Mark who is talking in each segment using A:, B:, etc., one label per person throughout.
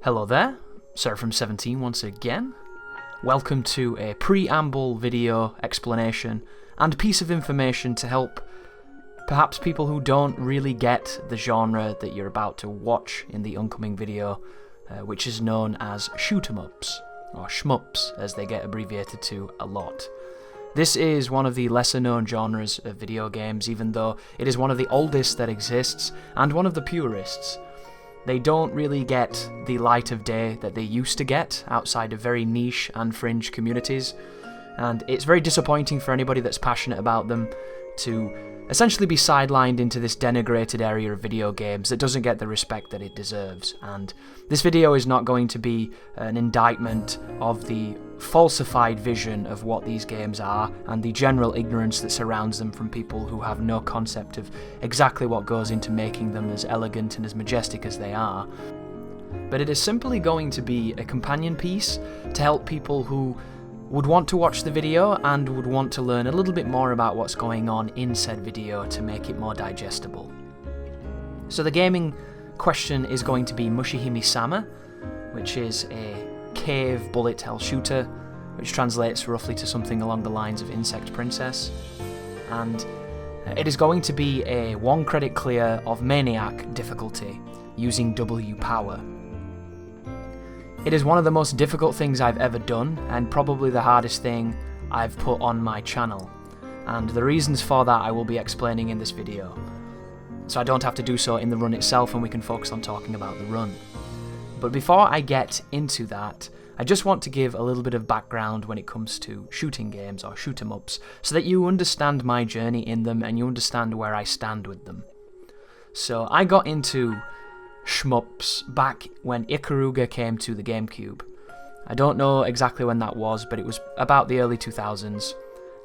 A: Hello there, Seraphim17 once again. Welcome to a preamble video explanation and piece of information to help perhaps people who don't really get the genre that you're about to watch in the oncoming video, which is known as shoot-em-ups, or shmups as they get abbreviated to a lot. This is one of the lesser known genres of video games, even though it is one of the oldest that exists and one of the purists. They don't really get the light of day that they used to get outside of very niche and fringe communities, and it's very disappointing for anybody that's passionate about them to essentially be sidelined into this denigrated area of video games that doesn't get the respect that it deserves. And this video is not going to be an indictment of the falsified vision of what these games are and the general ignorance that surrounds them from people who have no concept of exactly what goes into making them as elegant and as majestic as they are. But it is simply going to be a companion piece to help people who would want to watch the video and would want to learn a little bit more about what's going on in said video to make it more digestible. So the gaming question is going to be Mushihime-sama, which is a cave bullet hell shooter, which translates roughly to something along the lines of Insect Princess, and it is going to be a 1 credit clear of Maniac difficulty using W power. It is one of the most difficult things I've ever done, and probably the hardest thing I've put on my channel, and the reasons for that I will be explaining in this video, so I don't have to do so in the run itself and we can focus on talking about the run. But before I get into that, I just want to give a little bit of background when it comes to shooting games or shoot-em-ups, so that you understand my journey in them and you understand where I stand with them. So I got into shmups back when Ikaruga came to the GameCube. I don't know exactly when that was, but it was about the early 2000s.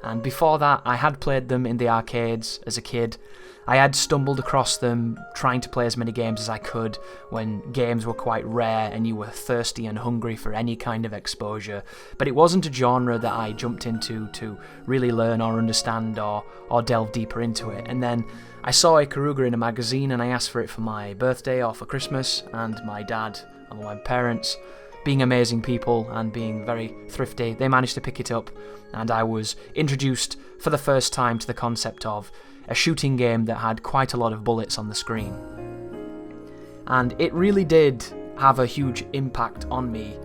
A: And before that, I had played them in the arcades as a kid. I had stumbled across them trying to play as many games as I could when games were quite rare and you were thirsty and hungry for any kind of exposure. But it wasn't a genre that I jumped into to really learn or understand or delve deeper into it. And then I saw Ikaruga in a magazine and I asked for it for my birthday or for Christmas, and my dad and my parents, being amazing people and being very thrifty, they managed to pick it up, and I was introduced for the first time to the concept of a shooting game that had quite a lot of bullets on the screen. And it really did have a huge impact on me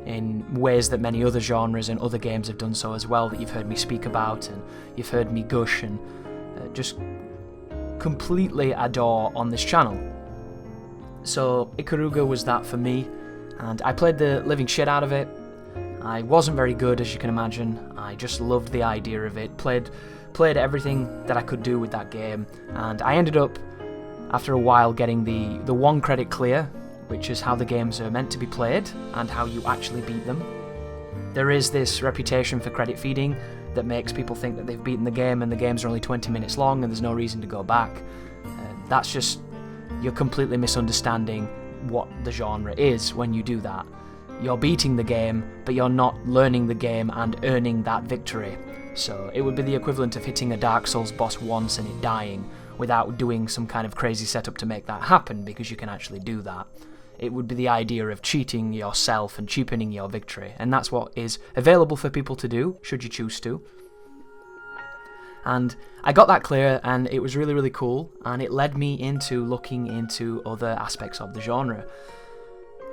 A: in ways that many other genres and other games have done so as well, that you've heard me speak about and you've heard me gush and just completely adore on this channel. So Ikaruga was that for me, and I played the living shit out of it. I wasn't very good, as you can imagine. I just loved the idea of it, played everything that I could do with that game, and I ended up, after a while, getting the 1 credit clear, which is how the games are meant to be played and how you actually beat them. There is this reputation for credit feeding that makes people think that they've beaten the game and the games are only 20 minutes long and there's no reason to go back. That's just, you're completely misunderstanding what the genre is when you do that. You're beating the game, but you're not learning the game and earning that victory. So it would be the equivalent of hitting a Dark Souls boss once and it dying without doing some kind of crazy setup to make that happen, because you can actually do that. It would be the idea of cheating yourself and cheapening your victory, and that's what is available for people to do, should you choose to. And I got that clear, and it was really, really cool, and it led me into looking into other aspects of the genre.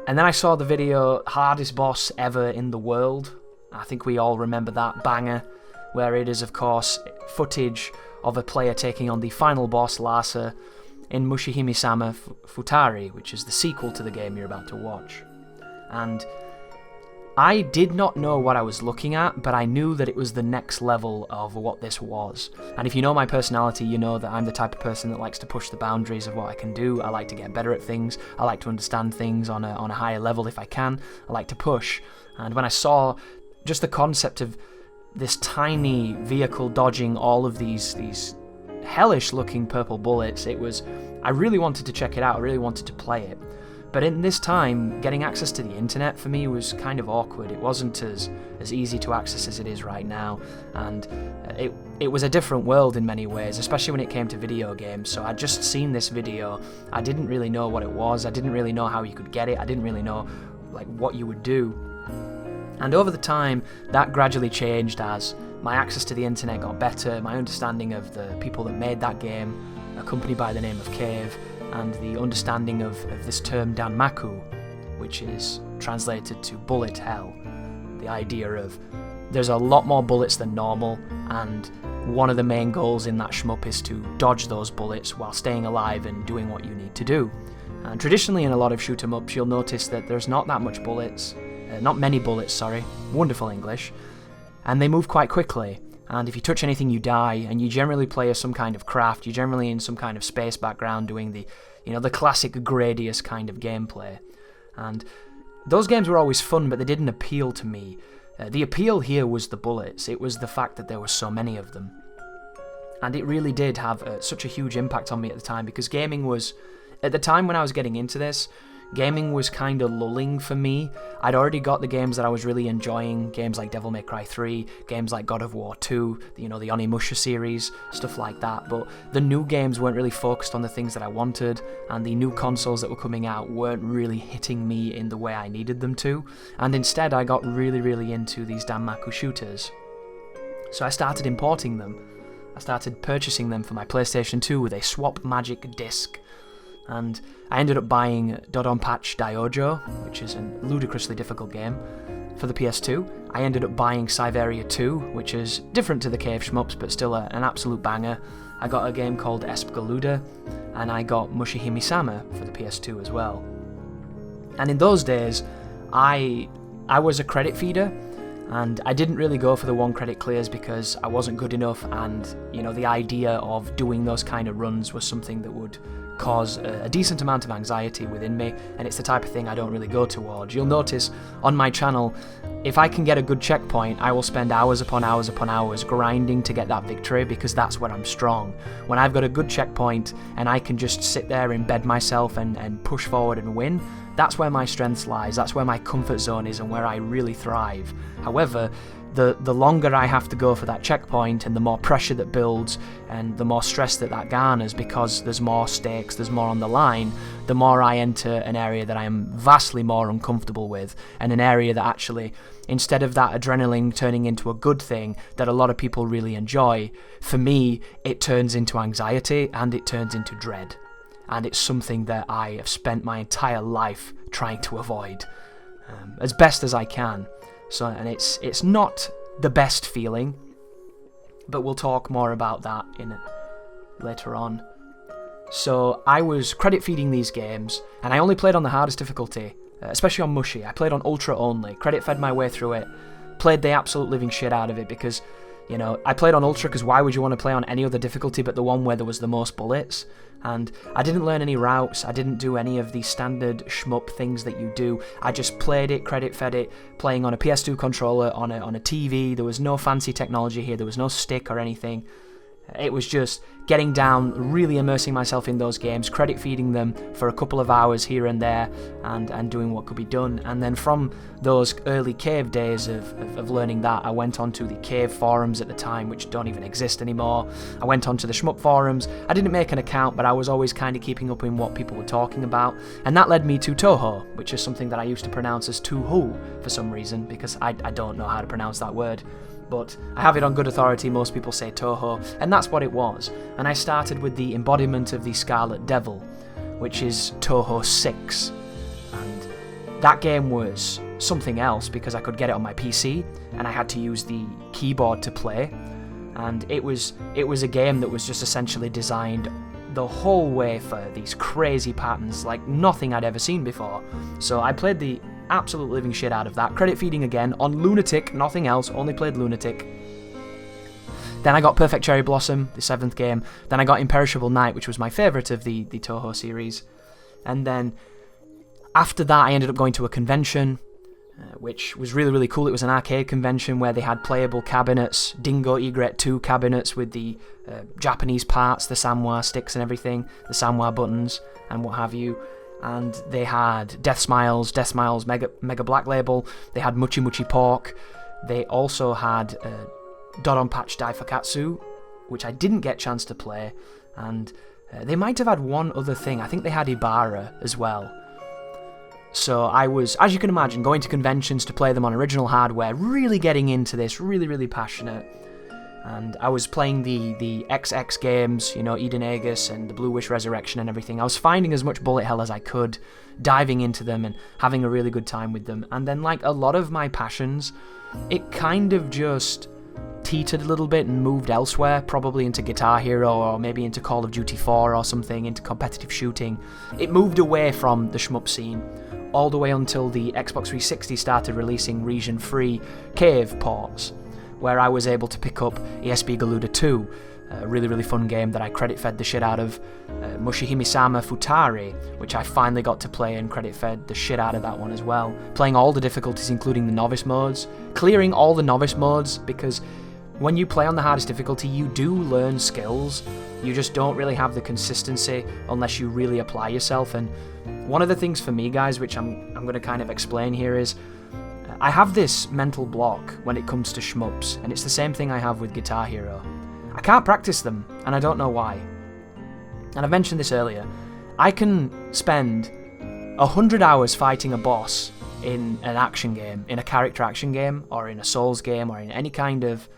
A: And then I saw the video, Hardest Boss Ever in the World. I think we all remember that banger, where it is, of course, footage of a player taking on the final boss, Larsa, in Mushihimesama Futari, which is the sequel to the game you're about to watch. And I did not know what I was looking at, but I knew that it was the next level of what this was. And if you know my personality, you know that I'm the type of person that likes to push the boundaries of what I can do. I like to get better at things. I like to understand things on a higher level if I can. I like to push. And when I saw just the concept of this tiny vehicle dodging all of these hellish looking purple bullets, I really wanted to check it out, I really wanted to play it. But in this time, getting access to the internet for me was kind of awkward. It wasn't as easy to access as it is right now, and it was a different world in many ways, especially when it came to video games. So I'd just seen this video, I didn't really know what it was, I didn't really know how you could get it, I didn't really know like what you would do. And over the time, that gradually changed as my access to the internet got better, my understanding of the people that made that game, a company by the name of Cave, and the understanding of this term Danmaku, which is translated to bullet hell. The idea of there's a lot more bullets than normal, and one of the main goals in that shmup is to dodge those bullets while staying alive and doing what you need to do. And traditionally in a lot of shoot 'em ups, you'll notice that there's not that much bullets, not many bullets, sorry, wonderful English, and they move quite quickly. And if you touch anything, you die, and you generally play as some kind of craft, you're generally in some kind of space background doing the classic Gradius kind of gameplay. And those games were always fun, but they didn't appeal to me. The appeal here was the bullets. It was the fact that there were so many of them. And it really did have such a huge impact on me at the time, because gaming was, at the time when I was getting into this, gaming was kind of lulling for me. I'd already got the games that I was really enjoying, games like Devil May Cry 3, games like God of War 2, the Onimusha series, stuff like that, but the new games weren't really focused on the things that I wanted, and the new consoles that were coming out weren't really hitting me in the way I needed them to, and instead I got really, really into these Danmaku shooters. So I started importing them. I started purchasing them for my PlayStation 2 with a swap magic disc. And I ended up buying Dodonpachi Daiojo, which is a ludicrously difficult game, for the PS2. I ended up buying Cyveria 2, which is different to the Cave shmups, but still an absolute banger. I got a game called Galuda, and I got Mushihimesama for the PS2 as well. And in those days, I was a credit feeder, and I didn't really go for the 1 credit clears because I wasn't good enough, and the idea of doing those kind of runs was something that would cause a decent amount of anxiety within me, and it's the type of thing I don't really go towards. You'll notice on my channel, if I can get a good checkpoint, I will spend hours upon hours upon hours grinding to get that victory, because that's where I'm strong. When I've got a good checkpoint and I can just sit there, embed myself and push forward and win, that's where my strength lies, that's where my comfort zone is and where I really thrive. However, the longer I have to go for that checkpoint, and the more pressure that builds, and the more stress that garners, because there's more stakes, there's more on the line, the more I enter an area that I am vastly more uncomfortable with, and an area that actually, instead of that adrenaline turning into a good thing that a lot of people really enjoy, for me, it turns into anxiety, and it turns into dread. And it's something that I have spent my entire life trying to avoid, as best as I can. So, and it's not the best feeling, but we'll talk more about that later on. So I was credit feeding these games, and I only played on the hardest difficulty, especially on Mushi. I played on Ultra only, credit fed my way through it, played the absolute living shit out of it, because I played on Ultra because why would you want to play on any other difficulty but the one where there was the most bullets? And I didn't learn any routes, I didn't do any of the standard shmup things that you do. I just played it, credit fed it, playing on a PS2 controller, on a TV. There was no fancy technology here, there was no stick or anything. It was just getting down, really immersing myself in those games, credit feeding them for a couple of hours here and there, and doing what could be done. And then from those early Cave days of learning that, I went on to the Cave forums at the time, which don't even exist anymore. I went on to the shmup forums. I didn't make an account, but I was always kind of keeping up in what people were talking about. And that led me to Toho, which is something that I used to pronounce as Toho for some reason, because I don't know how to pronounce that word. But I have it on good authority, most people say Toho, and that's what it was. And I started with the embodiment of the Scarlet Devil, which is Toho 6. And that game was something else, because I could get it on my PC, and I had to use the keyboard to play. And it was a game that was just essentially designed the whole way for these crazy patterns like nothing I'd ever seen before. So I played the absolute living shit out of that, credit feeding again on Lunatic, nothing else, only played Lunatic. Then I got Perfect Cherry Blossom, the 7th game. Then I got Imperishable Night, which was my favourite of the Toho series. And then after that I ended up going to a convention, which was really, really cool. It was an arcade convention where they had playable cabinets, Dingo Egret 2 cabinets with the Japanese parts, the Sanwa sticks and everything, the Sanwa buttons and what have you. And they had Death Smiles Mega Black Label, they had Muchi Muchi Pork, they also had Dodonpachi Daifukatsu, which I didn't get a chance to play, and they might have had one other thing. I think they had Ibarra as well. So I was, as you can imagine, going to conventions to play them on original hardware, really getting into this, really, really passionate. And I was playing the XX games, you know, Eden Aegis and the Blue Wish Resurrection and everything. I was finding as much bullet hell as I could, diving into them and having a really good time with them. And then, like a lot of my passions, it kind of just teetered a little bit and moved elsewhere, probably into Guitar Hero or maybe into Call of Duty 4 or something, into competitive shooting. It moved away from the shmup scene, all the way until the Xbox 360 started releasing region-free cave ports, where I was able to pick up ESP Galuda 2, a really, really fun game that I credit-fed the shit out of, Mushihimesama Futari, which I finally got to play and credit-fed the shit out of that one as well, playing all the difficulties including the novice modes, clearing all the novice modes, because when you play on the hardest difficulty you do learn skills, you just don't really have the consistency unless you really apply yourself. And one of the things for me, guys, which I'm going to kind of explain here is, I have this mental block when it comes to shmups, and it's the same thing I have with Guitar Hero. I can't practice them, and I don't know why. And I mentioned this earlier. I can spend 100 hours fighting a boss in an action game, in a character action game, or in a Souls game, or in any kind of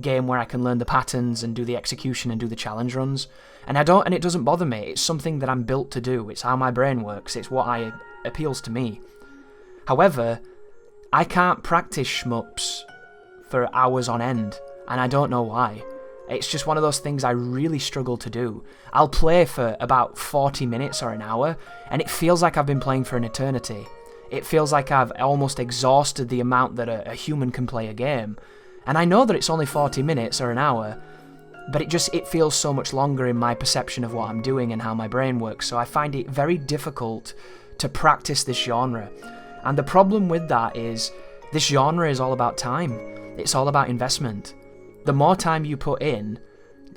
A: game where I can learn the patterns and do the execution and do the challenge runs. And it doesn't bother me. It's something that I'm built to do. It's how my brain works. It's what appeals to me. However, I can't practice shmups for hours on end, and I don't know why. It's just one of those things I really struggle to do. I'll play for about 40 minutes or an hour, and it feels like I've been playing for an eternity. It feels like I've almost exhausted the amount that a human can play a game. And I know that it's only 40 minutes or an hour, but it feels so much longer in my perception of what I'm doing and how my brain works, so I find it very difficult to practice this genre. And the problem with that is, this genre is all about time. It's all about investment. The more time you put in,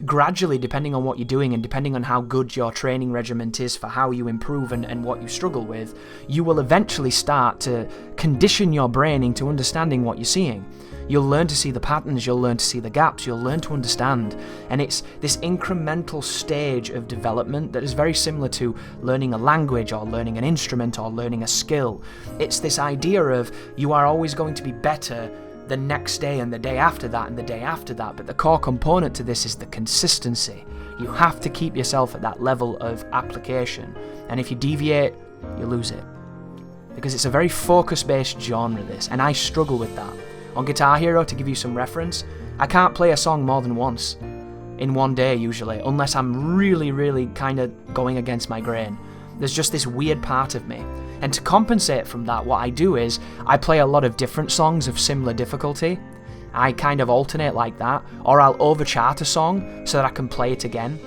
A: gradually, depending on what you're doing and depending on how good your training regimen is for how you improve and what you struggle with, you will eventually start to condition your brain into understanding what you're seeing. You'll learn to see the patterns, you'll learn to see the gaps, you'll learn to understand. And it's this incremental stage of development that is very similar to learning a language or learning an instrument or learning a skill. It's this idea of you are always going to be better the next day and the day after that and the day after that, but the core component to this is the consistency. You have to keep yourself at that level of application, and if you deviate, you lose it. Because it's a very focus-based genre, this, and I struggle with that. On Guitar Hero, to give you some reference, I can't play a song more than once in one day usually, unless I'm really, really kind of going against my grain. There's just this weird part of me. And to compensate from that, what I do is, I play a lot of different songs of similar difficulty. I kind of alternate like that, or I'll overchart a song so that I can play it again.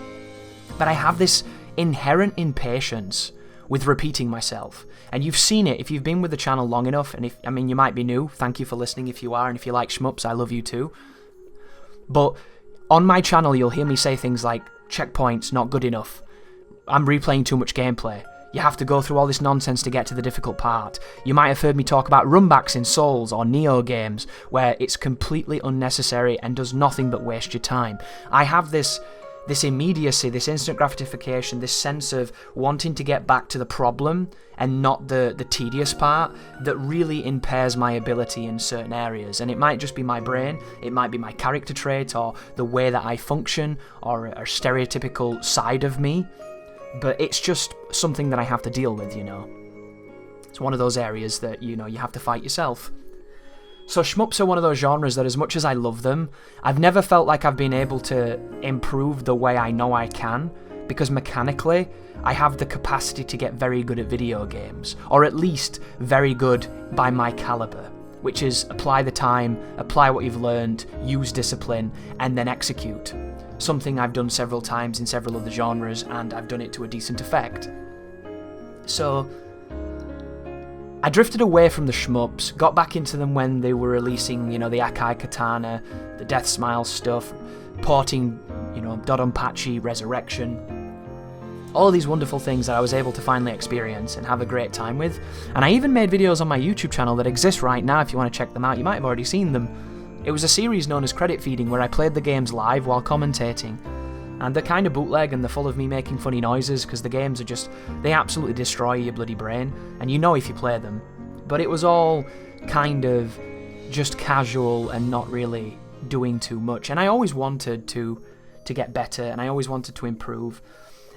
A: But I have this inherent impatience with repeating myself. And you've seen it if you've been with the channel long enough, and you might be new, thank you for listening if you are, and if you like shmups, I love you too. But on my channel, you'll hear me say things like, checkpoints, not good enough. I'm replaying too much gameplay. You have to go through all this nonsense to get to the difficult part. You might have heard me talk about runbacks in Souls or Neo games, where it's completely unnecessary and does nothing but waste your time. I have this immediacy, this instant gratification, this sense of wanting to get back to the problem and not the tedious part that really impairs my ability in certain areas. And it might just be my brain, it might be my character trait or the way that I function or a stereotypical side of me. But it's just something that I have to deal with, you know. It's one of those areas that, you know, you have to fight yourself. So shmups are one of those genres that, as much as I love them, I've never felt like I've been able to improve the way I know I can, because mechanically, I have the capacity to get very good at video games, or at least very good by my caliber, which is apply the time, apply what you've learned, use discipline, and then execute. Something I've done several times in several other genres, and I've done it to a decent effect. So I drifted away from the shmups, got back into them when they were releasing, you know, the Akai Katana, the Death Smile stuff, porting, you know, Dodonpachi, Resurrection, all of these wonderful things that I was able to finally experience and have a great time with. And I even made videos on my YouTube channel that exist right now if you want to check them out. You might have already seen them. It was a series known as Credit Feeding, where I played the games live while commentating, And they're kind of bootleg and they're full of me making funny noises because the games are just, they absolutely destroy your bloody brain, and you know if you play them. But it was all kind of just casual and not really doing too much. And I always wanted to get better, and I always wanted to improve.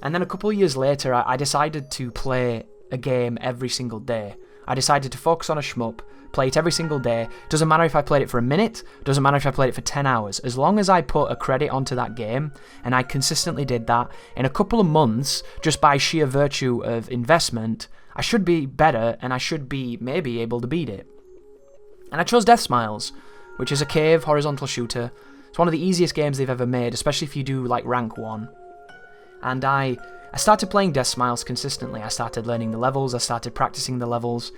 A: And then a couple of years later, I decided to play a game every single day. I decided to focus on a shmup, play it every single day. Doesn't matter if I played it for a minute, doesn't matter if I played it for 10 hours. As long as I put a credit onto that game, and I consistently did that, in a couple of months, just by sheer virtue of investment, I should be better, and I should be maybe able to beat it. And I chose Death Smiles, which is a cave horizontal shooter. It's one of the easiest games they've ever made, especially if you do like rank 1. And I started playing Death Smiles consistently. I started learning the levels, I started practicing the levels,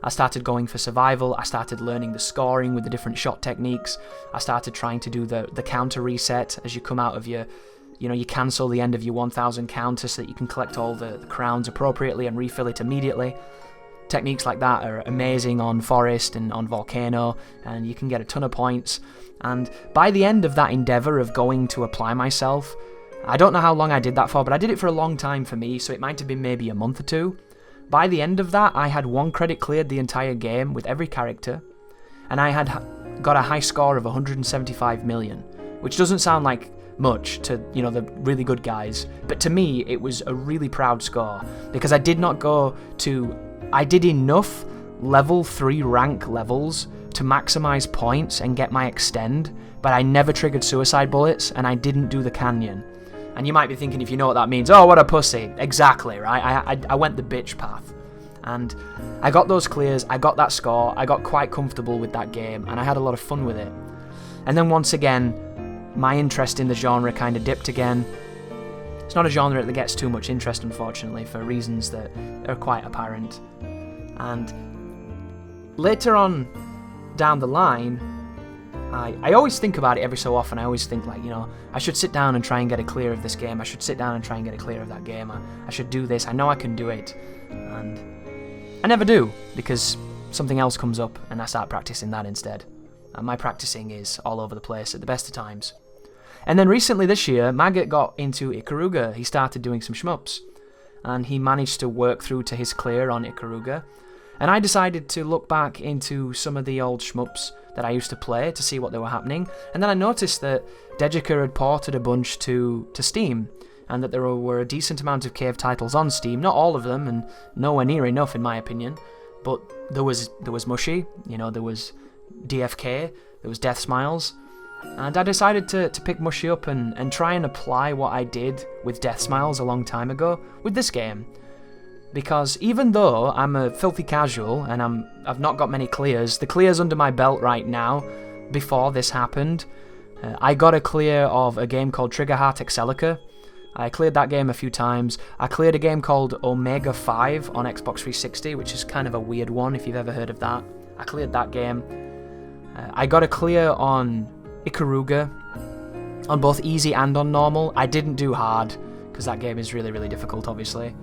A: I started going for survival, I started learning the scoring with the different shot techniques, I started trying to do the counter reset as you come out of your, you cancel the end of your 1000 counter so that you can collect all the crowns appropriately and refill it immediately. Techniques like that are amazing on Forest and on Volcano, and you can get a ton of points. And by the end of that endeavour of going to apply myself, I don't know how long I did that for, but I did it for a long time for me, so it might have been maybe a month or two. By the end of that, I had 1 credit cleared the entire game with every character, and I had got a high score of 175 million, which doesn't sound like much to, the really good guys, but to me, it was a really proud score, because I did enough level 3 rank levels to maximize points and get my extend, but I never triggered suicide bullets, and I didn't do the canyon. And you might be thinking, if you know what that means, oh, what a pussy. Exactly, right? I went the bitch path. And I got those clears, I got that score, I got quite comfortable with that game, and I had a lot of fun with it. And then once again, my interest in the genre kind of dipped again. It's not a genre that gets too much interest, unfortunately, for reasons that are quite apparent. And later on down the line, I always think about it every so often. I always think, I should sit down and try and get a clear of this game. I should sit down and try and get a clear of that game. I should do this. I know I can do it. And I never do, because something else comes up and I start practicing that instead. And my practicing is all over the place at the best of times. And then recently this year, Maggot got into Ikaruga. He started doing some shmups, and he managed to work through to his clear on Ikaruga. And I decided to look back into some of the old shmups that I used to play to see what they were happening. And then I noticed that Dejika had ported a bunch to Steam, and that there were a decent amount of cave titles on Steam. Not all of them, and nowhere near enough in my opinion. But there was Mushi, there was DFK, there was Death Smiles. And I decided to pick Mushi up and try and apply what I did with Death Smiles a long time ago with this game. Because even though I'm a filthy casual and I've not got many clears, the clears under my belt right now, before this happened, I got a clear of a game called Trigger Heart Excelica. I cleared that game a few times. I cleared a game called Omega 5 on Xbox 360, which is kind of a weird one if you've ever heard of that. I cleared that game. I got a clear on Ikaruga, on both easy and on normal. I didn't do hard, because that game is really, really difficult, obviously.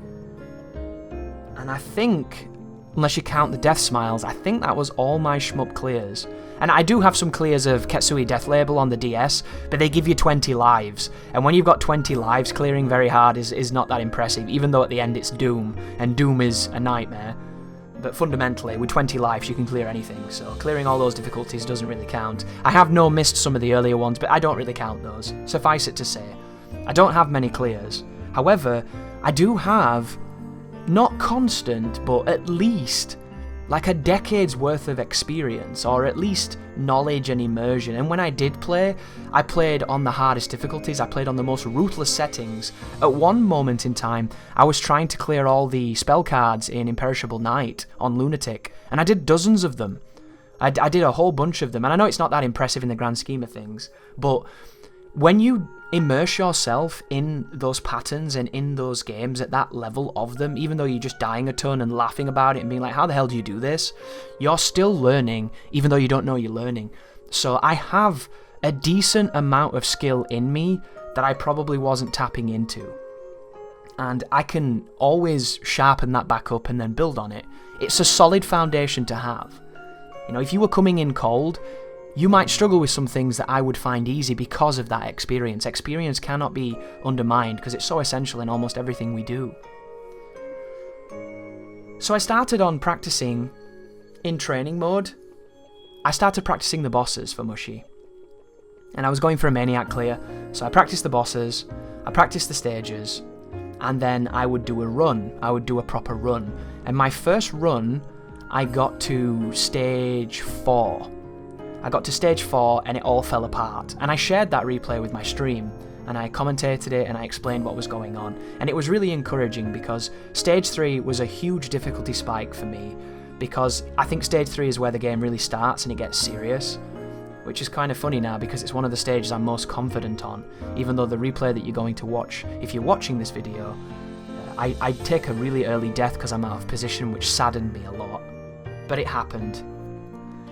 A: And I think, unless you count the Death Smiles, I think that was all my shmup clears. And I do have some clears of Ketsui Death Label on the DS, but they give you 20 lives. And when you've got 20 lives, clearing very hard is not that impressive, even though at the end it's Doom, and Doom is a nightmare. But fundamentally, with 20 lives, you can clear anything, so clearing all those difficulties doesn't really count. I have missed some of the earlier ones, but I don't really count those. Suffice it to say, I don't have many clears. However, I do have, not constant, but at least like a decade's worth of experience, or at least knowledge and immersion. And when I did play, I played on the hardest difficulties, I played on the most ruthless settings. At one moment in time, I was trying to clear all the spell cards in Imperishable Night on Lunatic, and I did dozens of them. I did a whole bunch of them, and I know it's not that impressive in the grand scheme of things, but when you immerse yourself in those patterns and in those games at that level of them, even though you're just dying a ton and laughing about it and being like, how the hell do you do this? You're still learning, even though you don't know you're learning. So I have a decent amount of skill in me that I probably wasn't tapping into. And I can always sharpen that back up and then build on it. It's a solid foundation to have. If you were coming in cold, you might struggle with some things that I would find easy because of that experience. Experience cannot be undermined because it's so essential in almost everything we do. So I started on practicing in training mode. I started practicing the bosses for Mushi. And I was going for a Maniac clear, so I practiced the bosses, I practiced the stages, and then I would do a run. I would do a proper run. And my first run, I got to stage 4. I got to stage 4 and it all fell apart. And I shared that replay with my stream, and I commentated it and I explained what was going on. And it was really encouraging because stage 3 was a huge difficulty spike for me, because I think stage 3 is where the game really starts and it gets serious. Which is kind of funny now because it's one of the stages I'm most confident on, even though the replay that you're going to watch, if you're watching this video, I take a really early death because I'm out of position, which saddened me a lot. But it happened.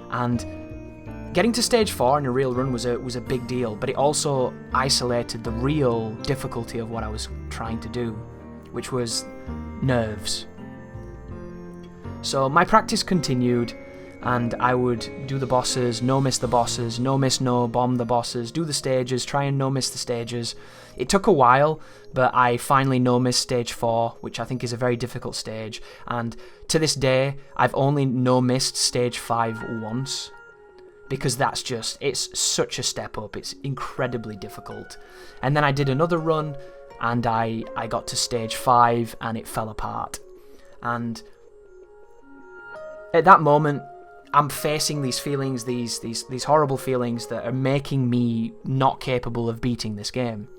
A: And getting to stage 4 in a real run was a big deal, but it also isolated the real difficulty of what I was trying to do, which was nerves. So my practice continued, and I would do the bosses, no miss the bosses, no miss no, bomb the bosses, do the stages, try and no miss the stages. It took a while, but I finally no missed stage 4, which I think is a very difficult stage, and to this day, I've only no missed stage 5 once, because it's such a step up, it's incredibly difficult. And then I did another run, and I got to stage 5, and it fell apart. And at that moment, I'm facing these feelings, these horrible feelings that are making me not capable of beating this game.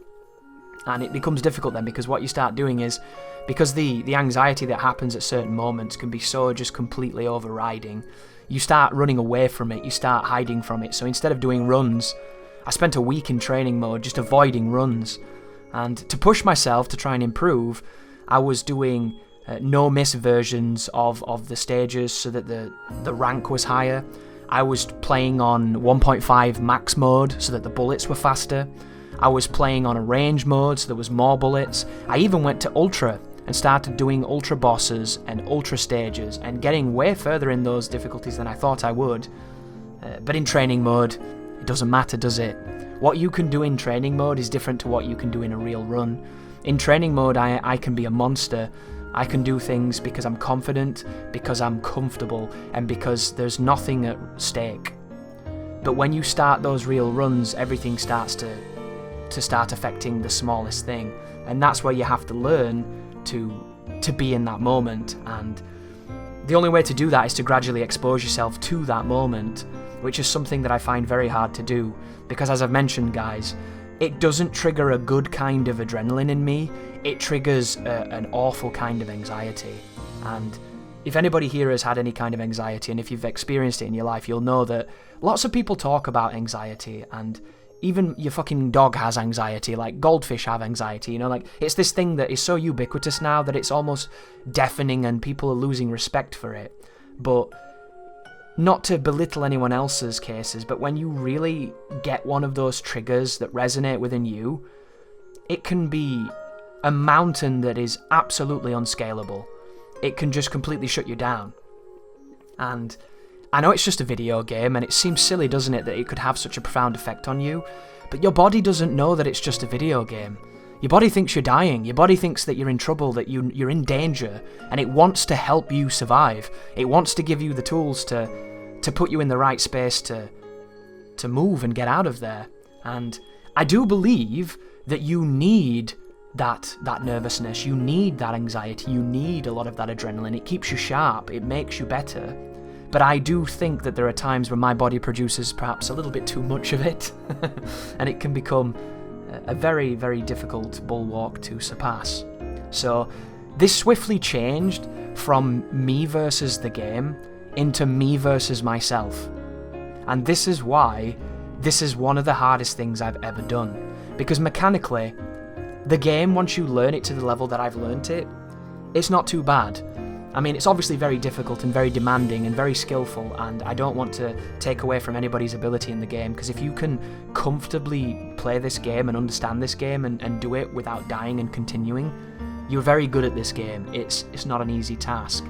A: And it becomes difficult then, because what you start doing is, because the anxiety that happens at certain moments can be so just completely overriding, you start running away from it, you start hiding from it. So instead of doing runs, I spent a week in training mode just avoiding runs. And to push myself to try and improve, I was doing no-miss versions of the stages so that the rank was higher. I was playing on 1.5 max mode so that the bullets were faster. I was playing on a range mode so there was more bullets. I even went to ultra and started doing ultra bosses and ultra stages and getting way further in those difficulties than I thought I would. But in training mode, it doesn't matter, does it? What you can do in training mode is different to what you can do in a real run. In training mode, I can be a monster. I can do things because I'm confident, because I'm comfortable, and because there's nothing at stake. But when you start those real runs, everything starts to start affecting the smallest thing. And that's where you have to learn to be in that moment. And the only way to do that is to gradually expose yourself to that moment, which is something that I find very hard to do. Because as I've mentioned, guys, it doesn't trigger a good kind of adrenaline in me, it triggers an awful kind of anxiety. And if anybody here has had any kind of anxiety, and if you've experienced it in your life, you'll know that lots of people talk about anxiety, and even your fucking dog has anxiety, like goldfish have anxiety, you know, like it's this thing that is so ubiquitous now that it's almost deafening and people are losing respect for it. But not to belittle anyone else's cases, but when you really get one of those triggers that resonate within you, it can be a mountain that is absolutely unscalable. It can just completely shut you down. And I know it's just a video game, and it seems silly, doesn't it, that it could have such a profound effect on you, but your body doesn't know that it's just a video game. Your body thinks you're dying, your body thinks that you're in trouble, that you're in danger, and it wants to help you survive. It wants to give you the tools to put you in the right space to move and get out of there. And I do believe that you need that nervousness, you need that anxiety, you need a lot of that adrenaline. It keeps you sharp, it makes you better. But I do think that there are times when my body produces perhaps a little bit too much of it, and it can become a very, very difficult bulwark to surpass. So this swiftly changed from me versus the game into me versus myself. And this is why this is one of the hardest things I've ever done. Because mechanically, the game, once you learn it to the level that I've learnt it, it's not too bad. I mean, it's obviously very difficult and very demanding and very skillful, and I don't want to take away from anybody's ability in the game, because if you can comfortably play this game and understand this game and do it without dying and continuing, you're very good at this game. It's not an easy task.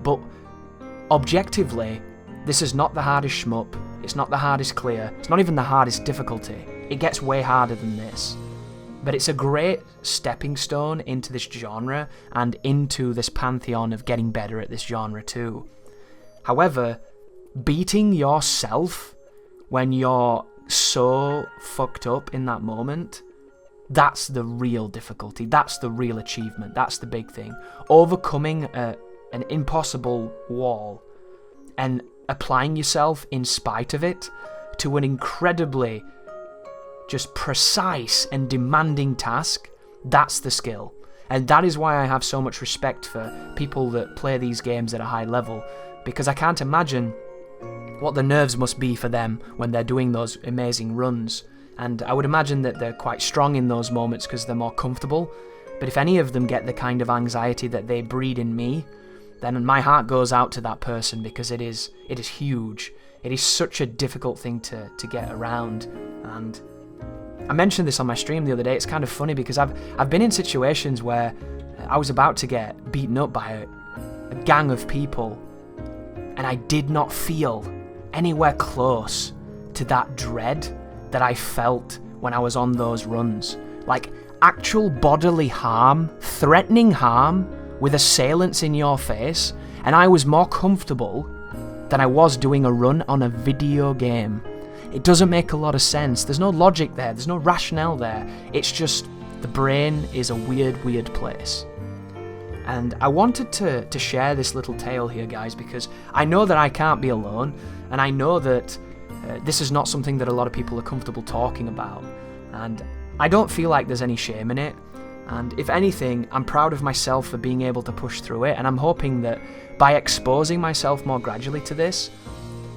A: But objectively, this is not the hardest shmup. It's not the hardest clear. It's not even the hardest difficulty. It gets way harder than this. But it's a great stepping stone into this genre and into this pantheon of getting better at this genre too. However, beating yourself when you're so fucked up in that moment, that's the real difficulty. That's the real achievement. That's the big thing. Overcoming an impossible wall and applying yourself in spite of it to an incredibly just precise and demanding task, that's the skill. And that is why I have so much respect for people that play these games at a high level, because I can't imagine what the nerves must be for them when they're doing those amazing runs. And I would imagine that they're quite strong in those moments because they're more comfortable. But if any of them get the kind of anxiety that they breed in me, then my heart goes out to that person, because it is huge. It is such a difficult thing to get around. And I mentioned this on my stream the other day. It's kind of funny because I've been in situations where I was about to get beaten up by a gang of people, and I did not feel anywhere close to that dread that I felt when I was on those runs. Like actual bodily harm, threatening harm with assailants in your face, and I was more comfortable than I was doing a run on a video game. It doesn't make a lot of sense. There's no logic there. There's no rationale there. It's just the brain is a weird, weird place. And I wanted to share this little tale here, guys, because I know that I can't be alone, and I know that this is not something that a lot of people are comfortable talking about. And I don't feel like there's any shame in it. And if anything, I'm proud of myself for being able to push through it, and I'm hoping that by exposing myself more gradually to this,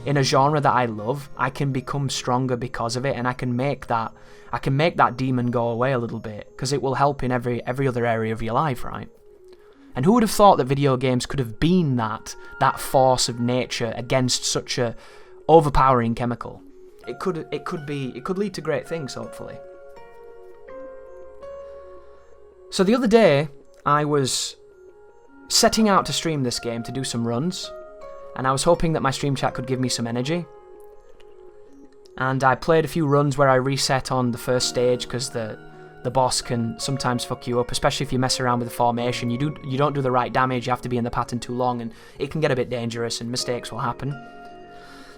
A: in a genre that I love, I can become stronger because of it, and I can make that demon go away a little bit, because it will help in every other area of your life, right? And who would have thought that video games could have been that force of nature against such a overpowering chemical? It could lead to great things, hopefully. So the other day, I was setting out to stream this game to do some runs, and I was hoping that my stream chat could give me some energy. And I played a few runs where I reset on the first stage, because the boss can sometimes fuck you up, especially if you mess around with the formation. You don't do the right damage, you have to be in the pattern too long, and it can get a bit dangerous and mistakes will happen.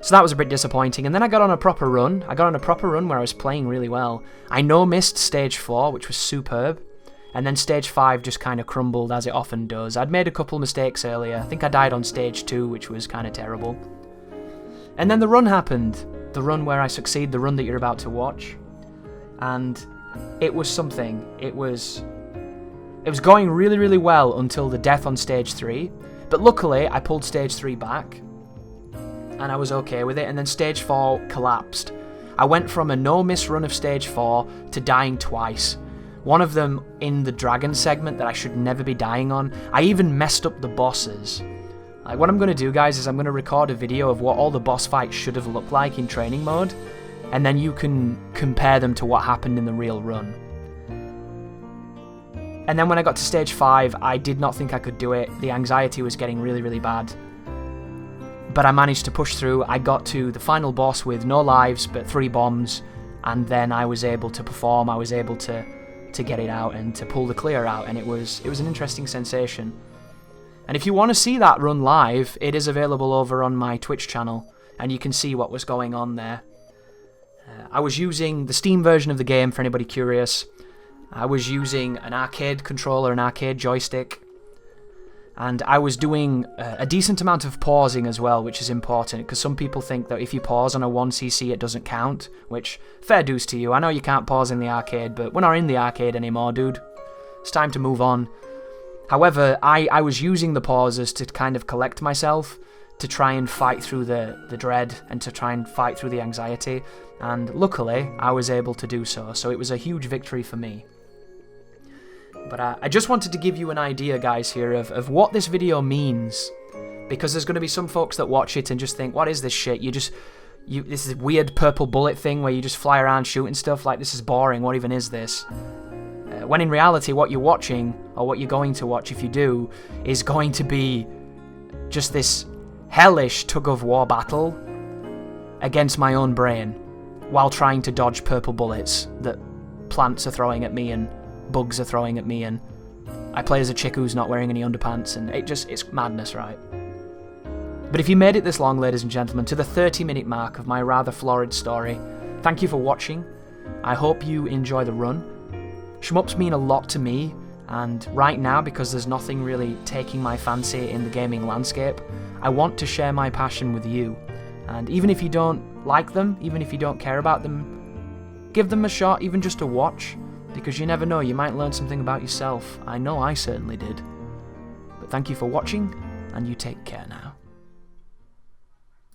A: So that was a bit disappointing. And then I got on a proper run. Where I was playing really well. I no-missed stage 4, which was superb. And then stage 5 just kind of crumbled, as it often does. I'd made a couple mistakes earlier. I think I died on stage 2, which was kind of terrible. And then the run happened. The run where I succeed, the run that you're about to watch. And it was something. It was going really, really well until the death on stage 3. But luckily, I pulled stage 3 back, and I was okay with it. And then stage 4 collapsed. I went from a no-miss run of stage 4 to dying twice. One of them in the dragon segment that I should never be dying on. I even messed up the bosses. Like, what I'm going to do, guys, is I'm going to record a video of what all the boss fights should have looked like in training mode, and then you can compare them to what happened in the real run. And then when I got to stage 5, I did not think I could do it. The anxiety was getting really, really bad. But I managed to push through. I got to the final boss with no lives but 3 bombs, and then I was able to perform. I was able to get it out and to pull the clear out, and it was an interesting sensation. And if you want to see that run live, it is available over on my Twitch channel, and you can see what was going on there. I was using the Steam version of the game, for anybody curious. I was using an arcade controller, an arcade joystick, and I was doing a decent amount of pausing as well, which is important, because some people think that if you pause on a 1cc it doesn't count, which, fair dues to you. I know you can't pause in the arcade, but we're not in the arcade anymore, dude. It's time to move on. However, I was using the pauses to kind of collect myself, to try and fight through the dread, and to try and fight through the anxiety, and luckily I was able to do so, so it was a huge victory for me. But I just wanted to give you an idea, guys, here of what this video means, because there's going to be some folks that watch it and just think, what is this shit? This is weird purple bullet thing where you just fly around shooting stuff, like, this is boring, what even is this? When in reality, what you're watching, or what you're going to watch if you do, is going to be just this hellish tug-of-war battle against my own brain while trying to dodge purple bullets that plants are throwing at me and bugs are throwing at me, and I play as a chick who's not wearing any underpants, and it's madness, right? But if you made it this long, ladies and gentlemen, to the 30-minute mark of my rather florid story, thank you for watching. I hope you enjoy the run. Shmups mean a lot to me, and right now, because there's nothing really taking my fancy in the gaming landscape, I want to share my passion with you. And even if you don't like them, even if you don't care about them, give them a shot, even just to watch, because you never know, you might learn something about yourself. I know I certainly did. But thank you for watching, and you take care now.